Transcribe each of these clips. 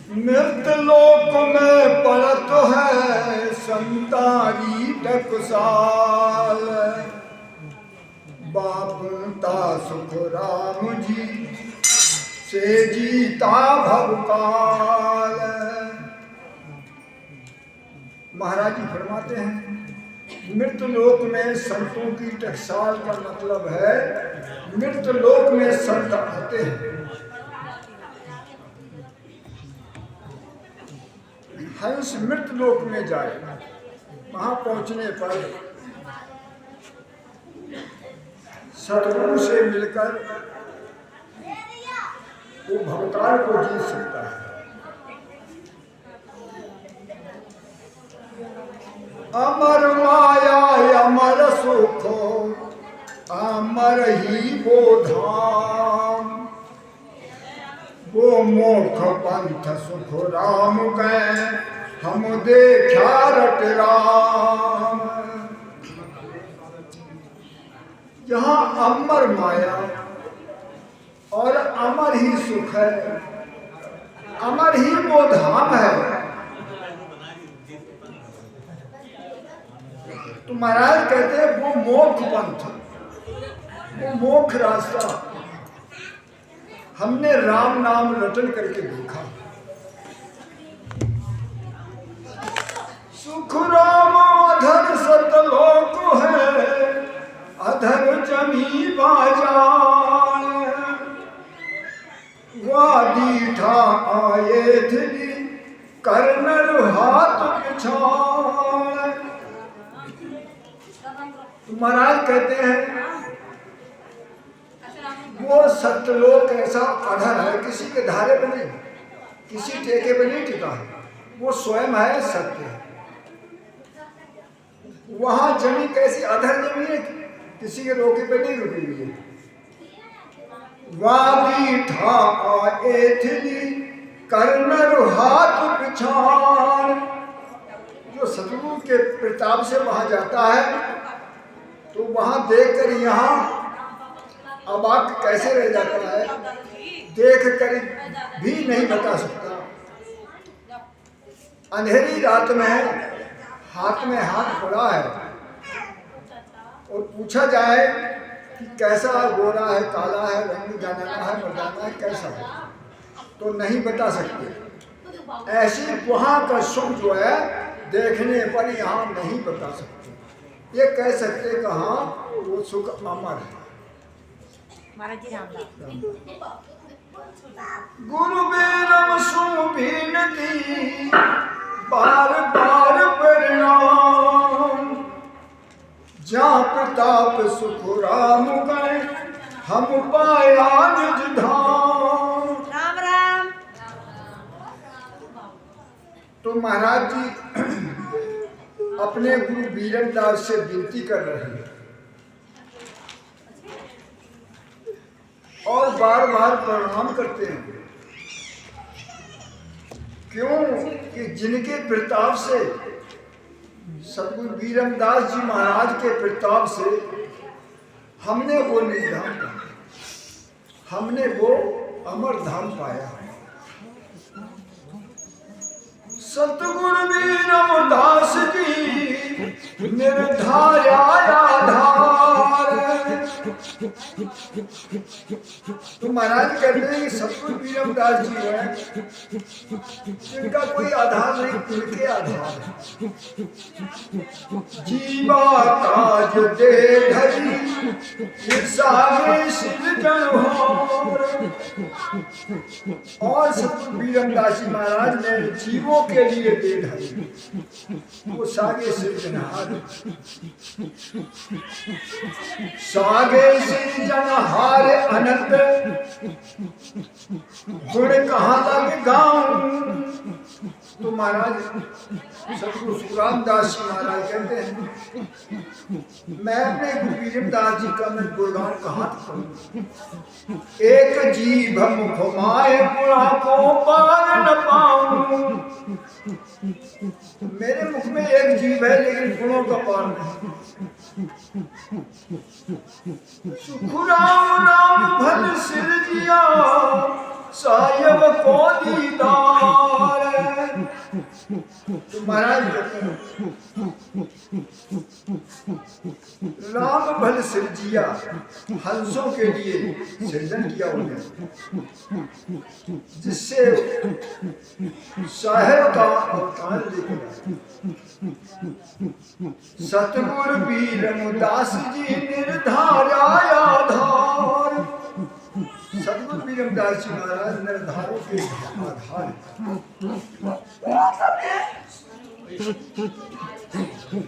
मृतलोक में पड़त है संतारी टकसाल। बापुता सुख राम जी से जीता भवकाल। महाराज जी फरमाते हैं मृतलोक में संतों की टकसाल का मतलब है मृतलोक में संत आते हैं। हंस मृतलोक में जाए, वहां पहुंचने पर सतगुरु से मिलकर वो भवकाल को जीत सकता है। अमर माया अमर सुख अमर ही वो धाम। वो मोक्ष पंथ सुख राम के हम देखा रट राम। यहाँ अमर माया और अमर ही सुख है, अमर ही वो धाम है। तो महाराज कहते हैं वो मोक्ष पंथ, वो मोक्ष रास्ता हमने राम नाम रटन करके देखा। सुख राम अधर सतलोक है अधर जमी बाजार। वादी ठा आए थी करनर हाथ पिछाड़। महाराज कहते हैं वो सत्यलोक ऐसा अधर है, किसी के धारे पे नहीं, किसी ठेके पे नहीं टिका है, वो स्वयं है, सत्य है। वहां जमी कैसी अधर जमी है, किसी के रोके पे नहीं रुकी हुई है। वादी ठा एथली करनर हाथ पिछाड़। जो सतगुरु के प्रताप से वहां जाता है तो वहां देखकर यहाँ अबाक कैसे रह जाता है, देख कर भी नहीं बता सकता। अंधेरी रात में हाथ में हाथ पड़ा है और पूछा जाए कि कैसा गोरा है, काला है, रंग जाना है, मर्दाना है, कैसा है, तो नहीं बता सकते। ऐसी वहां का सुख जो है देखने पर यहाँ नहीं बता सकते। ये कह सकते कहाँ वो सुख अमर है। गुरु बेरम सुबीनती बार बार परिणाम। जा प्रताप सुख राम गए हम पाया निज धाम। राम राम। तो महाराज जी अपने गुरु बीरमदास से विनती कर रहे हैं और बार बार प्रणाम करते हैं। क्यों कि जिनके प्रताप से, सतगुरु बीरमदास जी महाराज के प्रताप से हमने वो निधाम पाया, हमने वो अमर धाम पाया। सतगुरु बीरमदास जी निर्धार्या आधार। तो महाराज कहते हैं कि सतगुरु बीरमदास जी हैं जिनका कोई आधार नहीं, उनके आधार है। जीवा काज दे धरी और सतगुरु बीरमदास जी महाराज ने जीवों के लिए दे धरी, वो सागे सृजनहार। सागे सृजनहार अनंत गुण कहाँ लग गाऊं। तो महाराज सतगुरु सुखरामदास जी महाराज कहते हैं मैं अपने गुरु बीरमदास जी का मैं गुणगान कहाँ करूं। एक जीभ मुख माए गुणा को पार न पाऊं। मेरे मुख में एक जीभ है लेकिन गुणों का पार नहीं। सुख राम राम भल सिर जिया सायब को दीदार। तो महाराज कहते हैं राम भल सृजिया, हंसों के लिए सृजन किया उन्हें, जिससे साहेब का अवतार लेकर सतगुरु वीरमदास जी निर्धारा आधार। सतगुरु वीरमदास जी महाराज निर्धारों के आधार।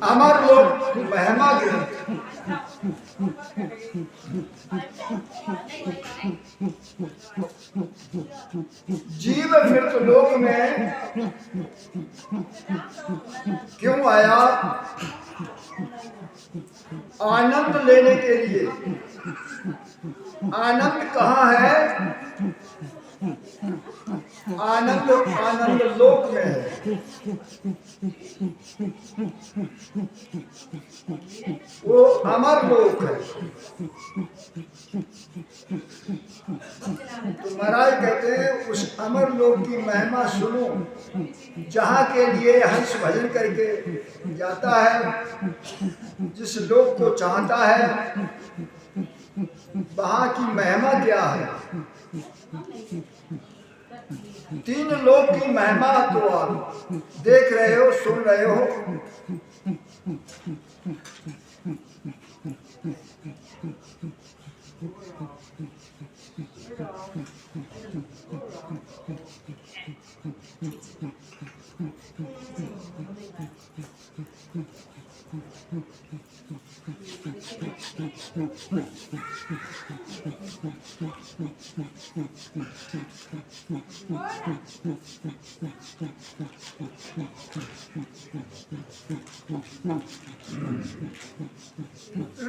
अमर लोक महिमा ग्रंथ, जीव मृत लोक में क्यों आया? आनंद लेने के लिए। आनंद कहाँ है? आनंद आनंद लोक में है। वो अमर लोक है। तो महाराज कहते हैं उस अमर लोक की महिमा सुनो, जहाँ के लिए हंस भजन करके जाता है, जिस लोक को चाहता है, वहाँ की महिमा क्या है। तीन लोक की महिमा तो आप देख रहे हो, सुन रहे हो।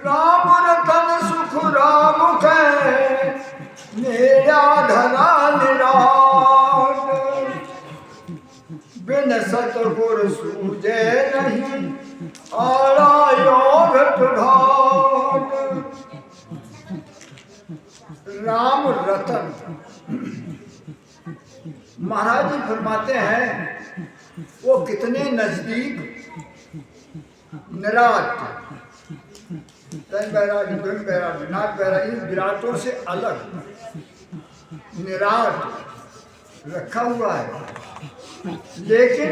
राम रतन सुख राम के मेरा धरा निराट, बिन सतगुर सूझे नहीं आड़ा योग घाट। राम रतन महाराज जी फरमाते हैं वो कितने नजदीक निराट, विराटों से अलग निराट रखा हुआ है, लेकिन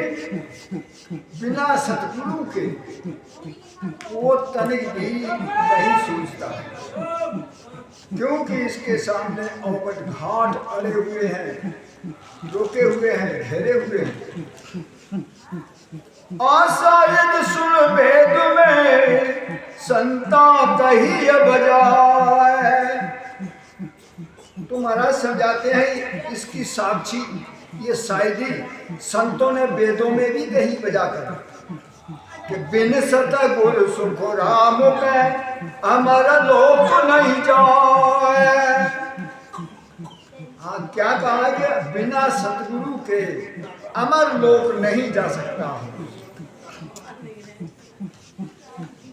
बिना सतगुरु के वो तनिक भी नहीं सूझता है, क्योंकि इसके सामने अवगत घाट अड़े हुए हैं, रोके हुए हैं, घेरे हुए हैं। आशायद सुन वेद में संता कही बजाए। तो महाराज समझाते हैं इसकी साक्षी ये शायरी संतों ने वेदों में भी कही बजा कर कि बिन सतगुर सुख राम के अमर लोक नहीं जाए। हाँ, क्या कहा कि बिना सतगुरु के अमर लोक नहीं जा सकता।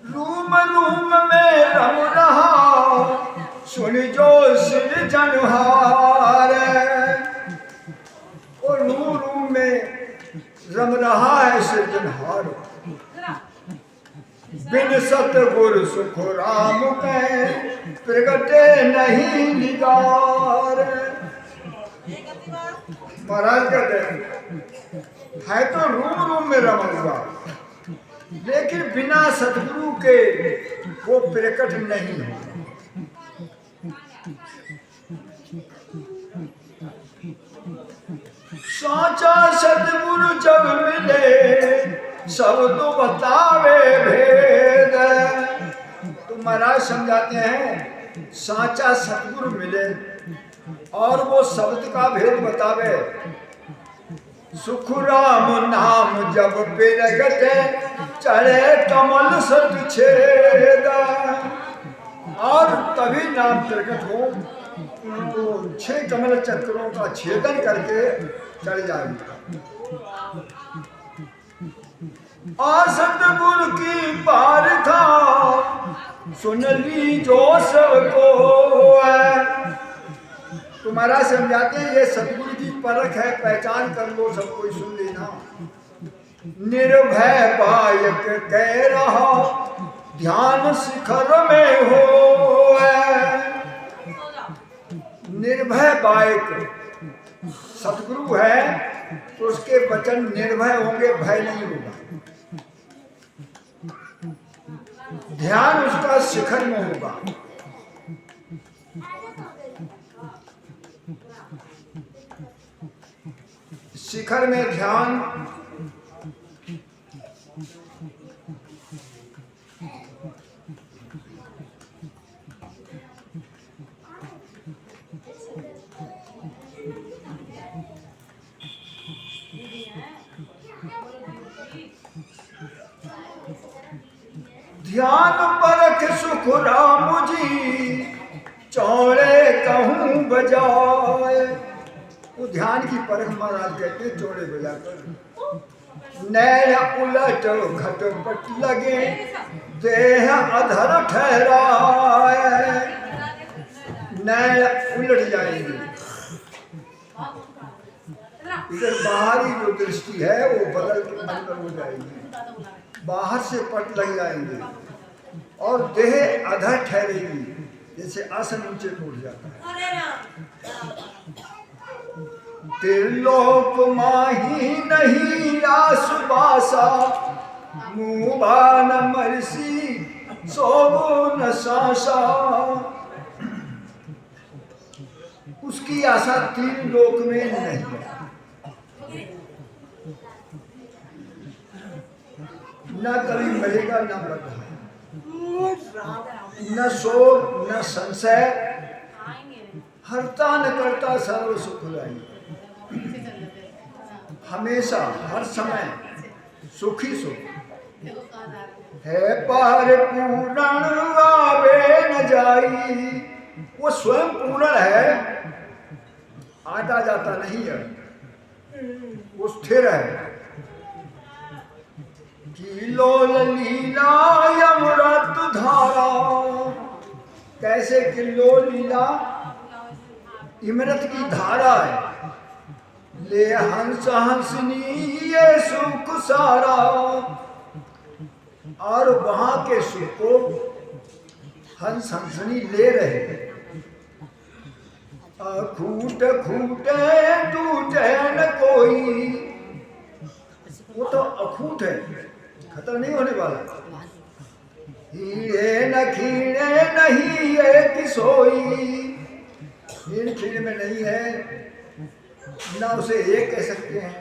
रूम रूम में रम रहा सुन जो सृजनहार, और रूम रूम में रम रहा है सृजनहार। बिन सतगुर सुख राम के प्रगटे नहीं निगार। महाराज कहते है तो रूम रूम में रमा हुआ, लेकिन बिना सतगुरु के वो प्रकट नहीं है। साचा सतगुरु जब मिले सब तो बतावे भेद। तो महाराज समझाते हैं साचा सतगुरु मिले और वो शब्द का भेद बतावे। सुख राम नाम जब प्रगटे चढ़े कमल सत छेद, और तभी नाम प्रकट हो तो 6 कमल चक्रों का छेदन करके चढ़ जाएगा। और सतगुरु की पारखा सुन ली जो सबको है। तुम्हारा समझाते हैं ये सतगुरु की परख है, पहचान कर लो, सब कोई सुन लेना। निर्भय बायक कह रहा ध्यान शिखर में हो। निर्भय बायक सतगुरु है तो उसके वचन निर्भय होंगे, भय नहीं होगा। ध्यान उसका शिखर में होगा। शिखर में ध्यान ध्यान परख सुख राम जी चौड़े कहूँ बजाए। वो ध्यान की परख महाराज कहते हैं चौड़े बजाकर। नैन उलट घटपट लगे देह अधर ठहराए। नैन उलट जाएंगे, इधर बाहरी जो दृष्टि है वो बदल के अंदर हो जाएगी, बाहर से पट लग जाएंगे और देह अधर ठहरेगी, जैसे आसन नीचे टूट जाता है। त्रिलोक माही नहीं आसुबासा मुबान मरसी सोगो न सासा। उसकी आशा तीन लोक में नहीं है, न कभी मरेगा न मर रहा है, न शोक न संशय, हरता न करता सर्व सुख लाई। हमेशा हर समय सुखी सुख है, पर पूर्ण आवे न जाई। वो स्वयं पूर्ण है, आता जाता नहीं है, वो स्थिर है। किलोल लीला अमृत धारा, कैसे किलोल लीला अमृत की धारा है। ले हंस हंसनी ये सुख सारा, और वहां के सुख को हंस हंसनी ले रहे। खूट खूटे टूटे न कोई, वो तो अखूट है, खत्म नहीं होने वाला। हीरे न खीरे नहीं है किसोई, हीर खीर में नहीं है, ना उसे एक कह सकते हैं।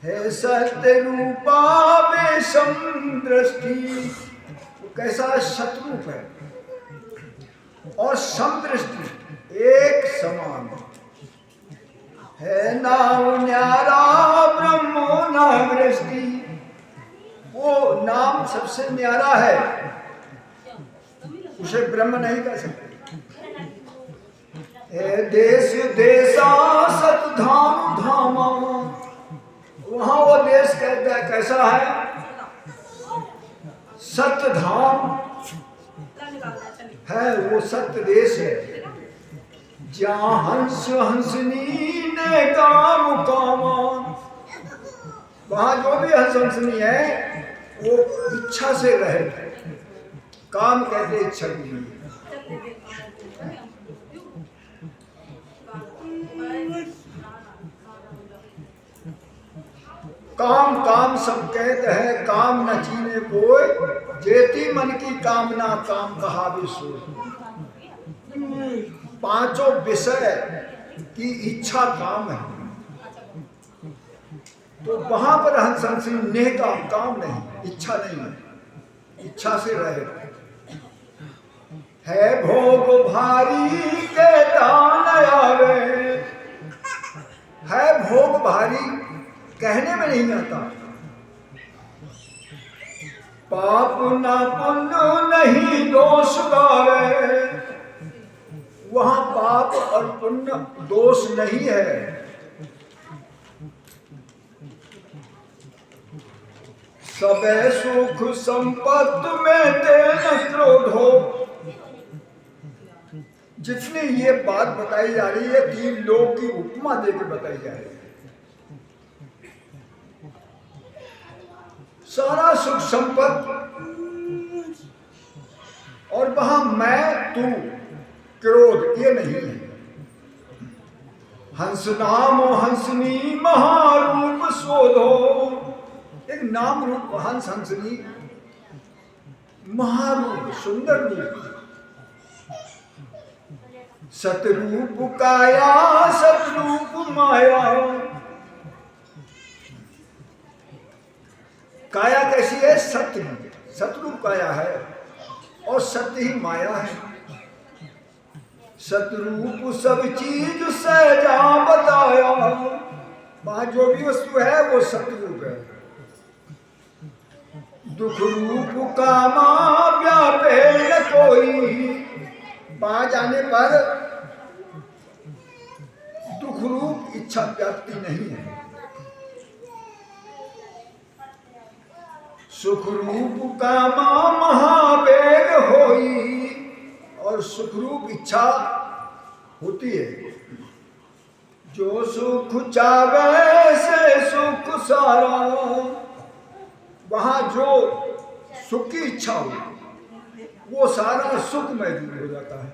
है सत्य रूपा बेशम दृष्टि, वो कैसा शत्रुप है और सम दृष्टि एक समान है। नाम न्यारा ब्रह्मो नाम दृष्टि, वो नाम सबसे न्यारा है, उसे ब्रह्म नहीं कह सकते। देश देशा सत धाम धामा, वहां वो देश कहता है कैसा है, सत धाम है, वो सत्य देश है। जहाँ हंस हंसनी ने काम कामा, वहां जो भी हंस हंसनी है वो इच्छा से रहे। काम कहते इच्छा की, काम काम सब कहते हैं, काम न चीने कोई, जेती मन की कामना काम कहा भी सोई। पांचों विषय की इच्छा काम है, तो वहां पर हंस हंसनी नेह काम, काम नहीं, इच्छा नहीं है, इच्छा से रहे। है भोग भारी के तान आवे, है भोग भारी कहने में नहीं आता। पाप ना पुण्य नहीं दोष गावे, वहां पाप और पुण्य दोष नहीं है। सबे सुख संपत्ति में तेन क्रोधो, जितनी ये बात बताई जा रही है तीन लोग की उपमा देकर बताई जा रही है। सारा सुख संपत्ति, और वहां मैं तू क्रोध ये नहीं है। हंस नाम हंसनी महारूप शोधो, एक नाम रूप हंस हंसनी, महारूप सुंदर रूप, सतरूप काया सतरूप माया। काया कैसी है? सत्य, सतरूप काया है और सत्य ही माया है। सतरूप सब चीज सहजा बताया, वहां जो भी वस्तु है वो सतरूप है। दुख रूप कामा व्यापे न कोई, वहां जाने पर दुख रूप इच्छा व्याप्ति नहीं है। सुख रूप कामा महावेग होई, और सुख रूप इच्छा होती है। जो सुख चावे से सुख सारा, वहां जो सुख की इच्छा हो वो सारा सुख में दूर हो जाता है।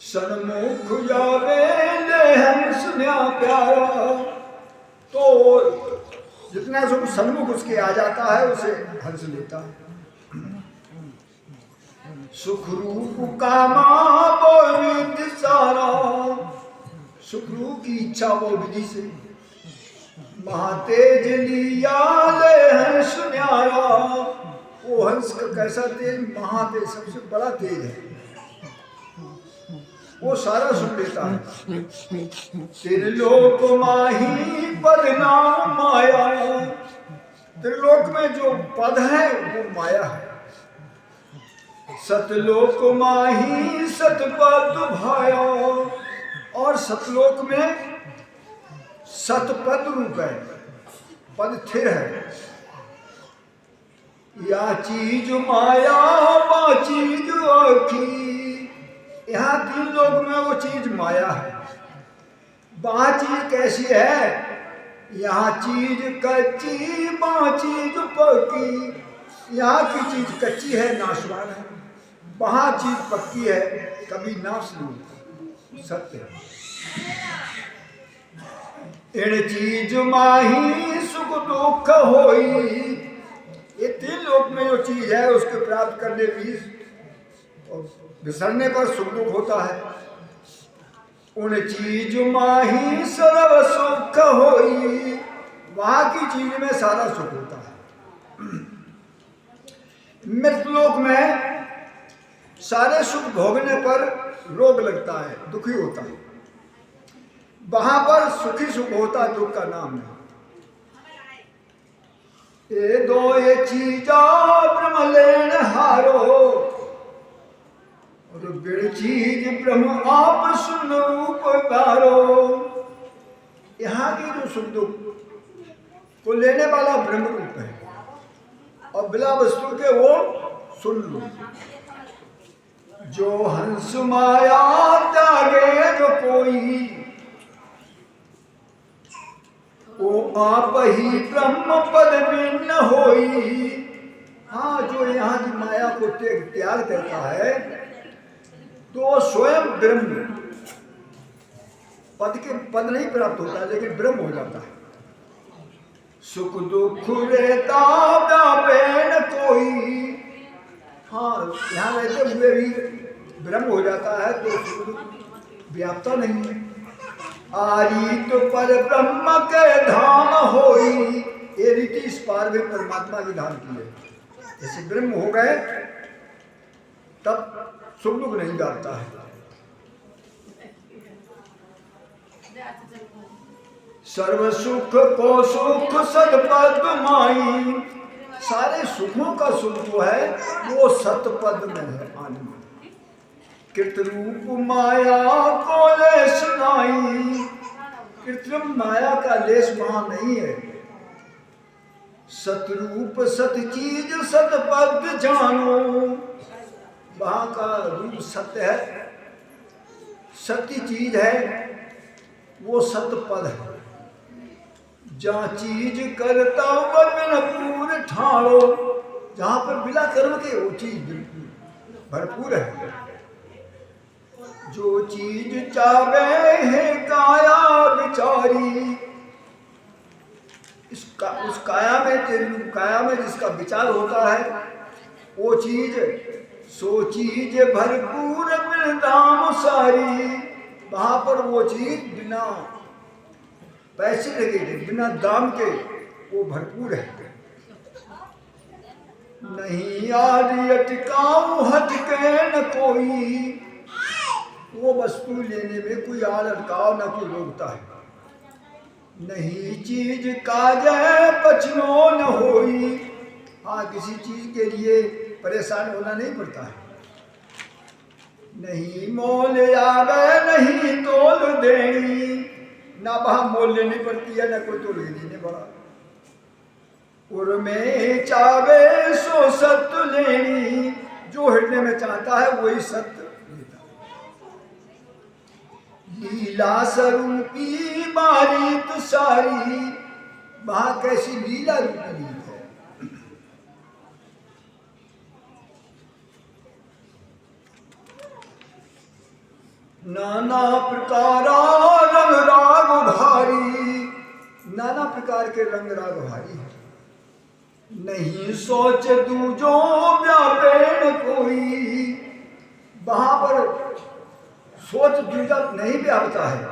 सन्मुख जावे ले हंस न्या प्यारा, तो जितना सुख सन्मुख उसके आ जाता है उसे हंस लेता है। सुख रूप कामा वो विधि सारा, सुख रूप की इच्छा वो विधि से। महातेज लिया ले हंस न्यारा, वो हंस का कैसा तेज? महातेज, सबसे बड़ा तेज है, वो सारा सुन लेता है। त्रिलोक माही पद नाम माया, त्रिलोक में जो पद है वो माया है। सतलोक माही सतपद भाया, और सतलोक में सतपद रूप है, पद स्थिर है। या चीज माया वा चीज आखी, यहाँ तीन लोक में वो चीज माया है। वहां चीज कैसी है? यहाँ चीज कच्ची वहां चीज पक्की, यहाँ की चीज कच्ची है नाशवान है, वहां चीज पक्की है कभी नाश नहीं, सत्य है। इन चीज माही सुख दुख होई, ये तीन लोक में जो चीज है उसके प्राप्त करने भी विसरने पर सुख दुख होता है। उन चीज माही सर्व सुख होई, वहां की चीज में सारा सुख होता है। मृतलोक में सारे सुख भोगने पर रोग लगता है, दुखी होता है। वहां पर सुखी सुख होता है, दुख का नाम नहीं। ये दो ये चीजा ब्रह्म लेन हारो, और बिड़ चीज ब्रह्म आप सुन उपकारो। यहाँ की जो सुख दुख को लेने वाला ब्रह्म रूप है, और बिला वस्तु के वो सुन लो। जो हंस माया त्यागे जो कोई, वो आप ही ब्रह्म पद भिन्न होई। हाँ, जो यहाँ की माया को त्याग करता है तो स्वयं ब्रह्म पद नहीं प्राप्त होता, लेकिन ब्रह्म हो जाता है। सुख दुख रहता व्यापे न कोई, हाँ यहाँ रहते हुए भी ब्रह्म हो जाता है तो सुख दुख व्यापता नहीं है। आरी तो पर ब्रह्म के धाम होई, ये रीति इस पार में परमात्मा की धाम की है। जैसे ब्रह्म हो गए तब सुख दुख नहीं जाता है। सर्व सुख को सुख सतपद माई, सारे सुखों का सुख जो है वो सतपद में है, आनंद। कृतरूप माया को लेस नाई, कृत्रिम माया का लेस वहां नहीं है। सतरूप सत चीज सतपद जानो, वहां का रूप सत्य है, सत्य चीज है, वो सतपद है। जा चीज करता वह बिन पूर ठाड़ो, जहां पर बिना कर्म के वो चीज बिल्कुल भरपूर है। जो चीज चावे है काया विचारी, उस काया में, तेरी काया में जिसका विचार होता है वो चीज, सो चीज भरपूर बिन दाम सारी, वहां पर वो चीज बिना पैसे लगे, बिना दाम के वो भरपूर है। नहीं आदि अटकाऊ हटके न कोई, वो वस्तु लेने में कोई आड़ अटकाव न कोई रोकता है। नहीं चीज काजे बचनो न होई, हाँ किसी चीज के लिए परेशान होना नहीं पड़ता है। नहीं मोल आवे नहीं तोल देनी, ना वहां मोल लेनी पड़ती है ना कोई तोल देने पड़ा। उर्मे चावे सो सत्य लेनी, जो हृदय में चाहता है वही सत्य लेता है। लीला स्वरूपी बारीक सारी, वहां कैसी लीला रूपी है। नाना प्रकार रंग राग भारी, नाना प्रकार के रंग राग भारी है। नहीं सोच दूजो व्यापेन कोई, वहां पर सोच दूजा नहीं व्यापता है।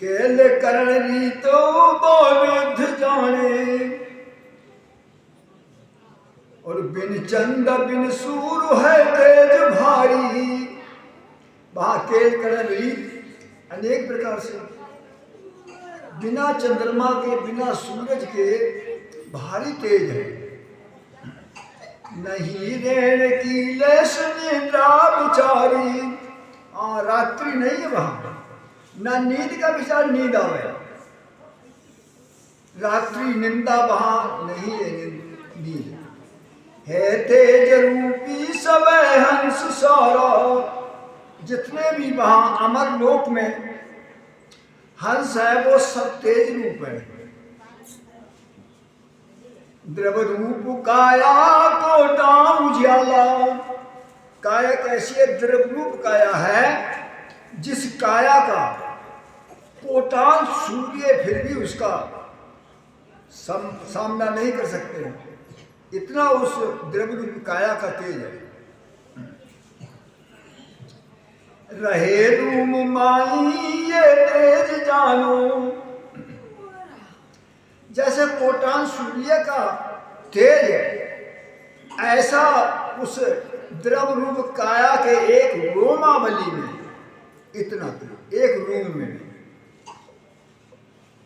केले करण रीतो विध जाने, और बिन चंद बिन सूर है तेज भारी, वहां केल करण रीत अनेक प्रकार से, बिना चंद्रमा के बिना सूरज के भारी तेज है। नहीं रेण की लेश निद्रा विचारी, रात्रि नहीं है वहां, ना नींद का विचार, नींद आवे। रात्रि निंदा वहां नहीं है, नींद है। तेज रूपी सब हंस सारा, जितने भी वहां अमर लोक में हंस है वो सब तेज रूप है। द्रव रूप काया कोटा उजियाला, काया कैसी है? द्रव रूप काया है, जिस काया का कोटान सूर्य फिर भी उसका सामना नहीं कर सकते, इतना उस द्रव रूप काया का तेज है। रहे रूम माई ये तेज जानो, जैसे कोटान सूर्य का तेज है, ऐसा उस द्रव रूप काया के एक रोमावली में इतना तेज, एक रूम में।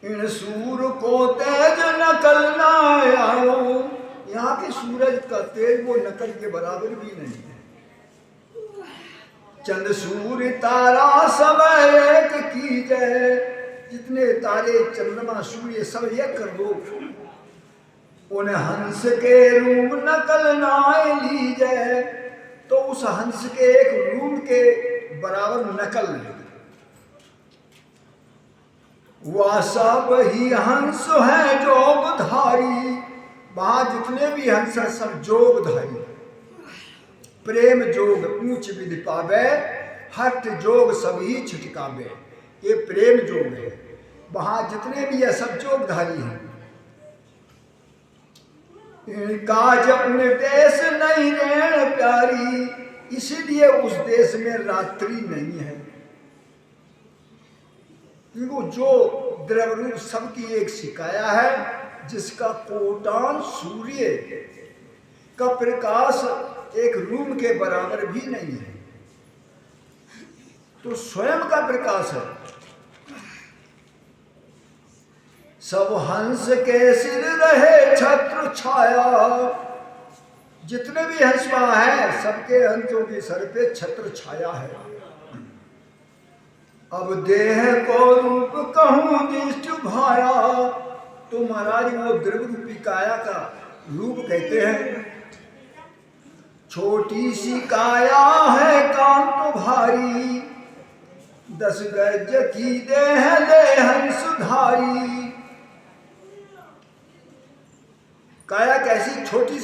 इन सूर को तेज नकल ना आओ, यहाँ के सूरज का तेज वो नकल के बराबर भी नहीं है। चंद सूर्य तारा सब एक की जय, जितने तारे चंद्रमा सूर्य सब एक कर दो, उन्हें हंस के रूप नकल नाय लीजय, तो उस हंस के एक रूप के बराबर नकल नहीं। वह सब ही हंस है जोगधारी, वहां जितने भी हंस हैं सब जोगधारी। प्रेम जोग ऊंच विधि पावे, हट जोग सभी छिटकावे, ये प्रेम जोग है। वहां जितने भी है सब जोगधारी हैं। इनका जब देश नहीं रेण प्यारी, इसीलिए उस देश में रात्रि नहीं है, क्योंकि जो द्रवरूप सबकी एक सिकाया है, जिसका कोटान सूर्य का प्रकाश एक रूम के बराबर भी नहीं है, तो स्वयं का प्रकाश है। सब हंस के सिर रहे छत्र छाया, जितने भी हंस वहां है सबके हंसों के सर पे छत्र छाया है। अब देह को रूप कहूं दृष्टि भाया, तो महाराज वो द्रव रूपी काया का रूप कहते हैं। छोटी सी काया है कांत भारी, 10 गज की देह ले हंस धारी।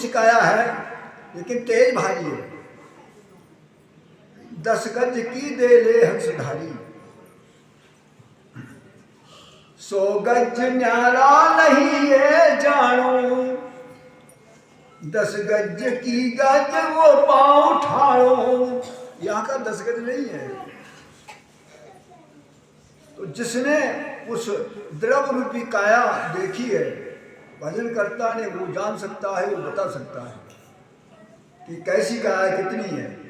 सी काया है लेकिन तेज भारी है। 10 गज की दे ले हंसधारी, 100 गज न्यारा नहीं है जानो, 10 गज की गज वो पाँव ठाड़ो। यहाँ का 10 गज नहीं है। तो जिसने उस द्रव रूपी काया देखी है, भजन करता ने वो जान सकता है, वो बता सकता है कि कैसी काया कितनी है।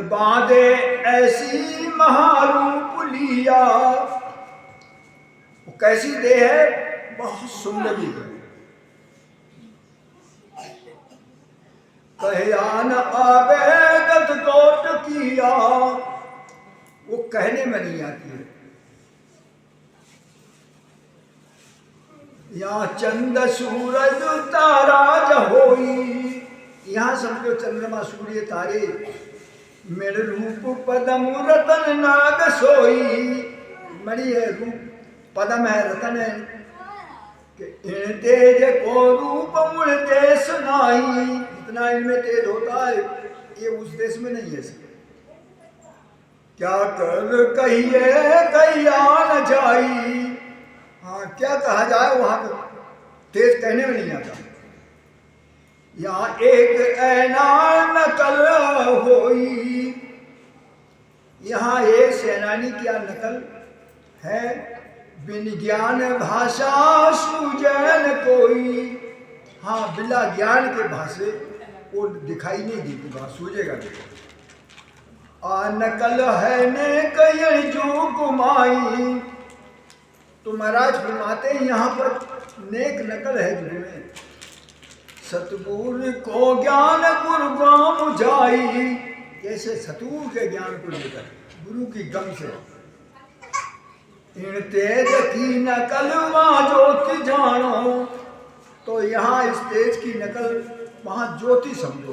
बांधे ऐसी महारूप लिया, वो कैसी देह है, बहुत सुंदरी है। कहयान आवेदत कोट किया, वो कहने में नहीं आती है। यहाँ चंद सूरज तारा जहोई, यहाँ समझो चंद्रमा सूर्य तारे, मेरे रूप पदम रतन नाग सोई। मणि है, रूप पदम है, रतन है, इन तेज को रूप मुड़ देश नाही। इतना इनमें तेज होता है, ये उस देश में नहीं है। क्या कर कहिए कहिया न जाई, हाँ क्या कहा जाए, वहां तेज कहने में नहीं आता। यहाँ एक ऐना नकल होई, यहाँ एक सेनानी क्या नकल है, बिन ज्ञान भाषा सूजन कोई। हाँ, बिना ज्ञान के भाषे वो दिखाई नहीं देती, बात सूझेगा नहीं। आ नकल है ने कई जो कुमाई, तो महाराज फरमाते हैं यहाँ पर नेक नकल है जुग में। सतगुरु को ज्ञान गुरु गाम जाई, जैसे सतगुरु के ज्ञान को लेकर गुरु की गम से। इन तेज की नकल वहाँ ज्योति जानो, तो यहाँ इस तेज की नकल वहाँ ज्योति समझो।